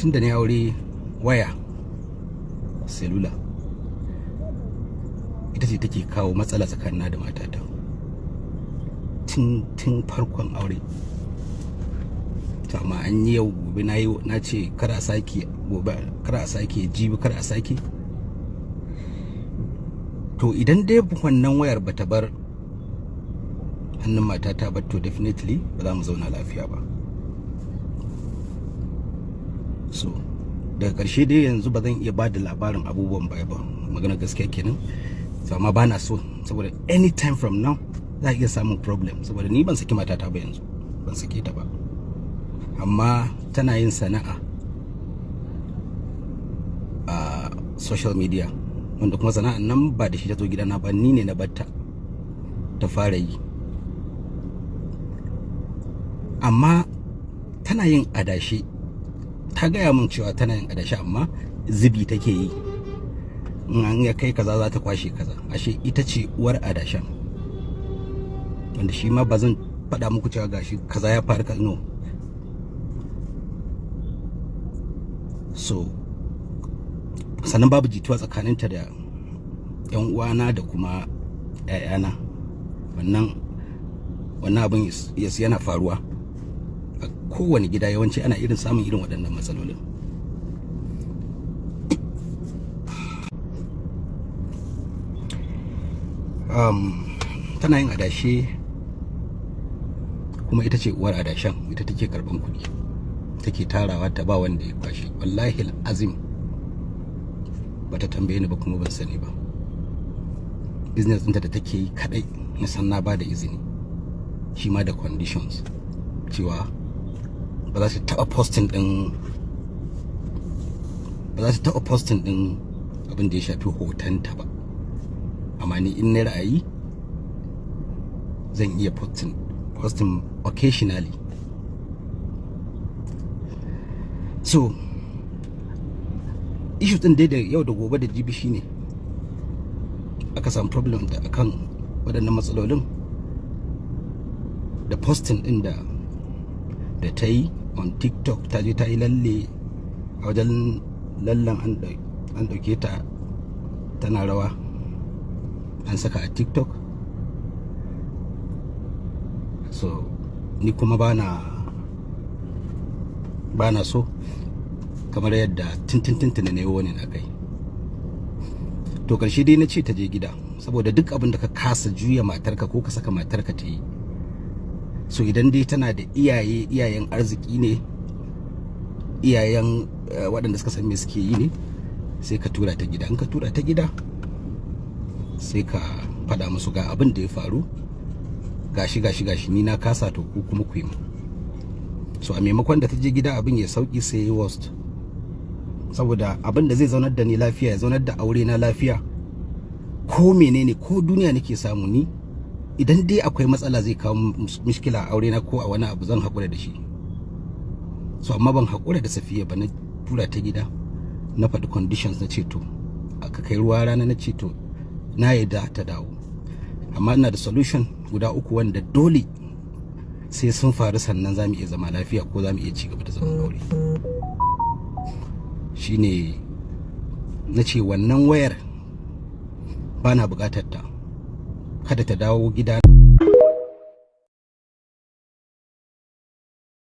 tun da na aure waya cellular ita ce take kawo matsala tsakanina da matata tun farkon aure. Amma an yi yau gobe na ce kar a sake, gobe kar a sake, jibi kar a sake. To idan dai wannan wayar bata bar hannun matata ba, to definitely ba za mu zauna lafiya ba. So daga ƙarshe dai yanzu ba zan iya ba da labarin abubuwan baya ba, magana gaskiya kenan. So amma ba na so, saboda anytime from now za a iya samun problem, saboda ni ban saki matata ba yanzu, ban sake ta ba, amma tana yin sana'a a social media, wanda kuma sana'an nan ba da shi ta zo gidana ba, ni ne na batta ta fara yi. Amma tana yin adashi, ta gaya min cewa tana yin adashi amma zubi take yi, in an ya kai kaza za ta kwashe kaza. Ashe ita ce uwar adashan, wanda shi ma ba zan faɗa muku cewa gashi kaza ya faru ka no. So sannan babu jituwa tsakaninta da yan uwana da kuma ƴaƴana. Wannan abin yana faruwa a kowane gida, yawanci ana irin samun irin waɗannan matsalolin. Tana yin adashe kuma ita ce uwar adashan, ita take karban kuɗi, take tarawa ta ba wanda ya kwashe. Wallahi azim bata tambaye ni ba, kuma ban sani ba. Business ɗinta da take yi kadai na san na ba da izini, shi ma da conditions cewa ba za ta taɓa posting ɗin abin da ya shafi hotonta ba, amma ni in na ra'ayi zan iya posting occasionally. So issue din dai da yau da gobe da jibi shine aka samu problem da akan waɗannan matsalolin, da posting din da ta yi on TikTok. Ta je ta yi lalle a wajen lallan, an dauke ta tana rawa, an saka a TikTok. So ni kuma bana so, kamar yadda tintin ne wani na kai. To karshe dai na ce ta je gida, saboda duk abin da ka kasa juya matarka ko ka saka matarka ta yi, so idan dai tana da iyayen arziki ne, iyayen waɗanda suka san me suke yi ne, sai ka tura ta gida. In ka tura ta gida sai ka faɗa musu ga abin da ya faru, gashi ni na kasa, to ku kuma ku yi mu. So a maimakon da ta je gida abin ya sauki, sai ya worst, saboda abin da zai zaunar da ni lafiya, ya zaunar da aure na lafiya, ko menene, ko duniya nake samu ni, idan dai akwai matsala zai kawo mishkila a aure na ko a wani abu, zan haƙura da shi. So amma ban haƙura da Safiya ba, na tura ta gida, na faɗi conditions, na ce to aka kai ruwa rana, na ce to na yadda ta dawo, amma ina da solution guda uku wanda dole sai sun faru sannan za mu iya zama lafiya, ko za mu iya ci gaba da zaman aure. Shine na ce wannan wayar ba na buƙatar ta, kada ta dawo gida.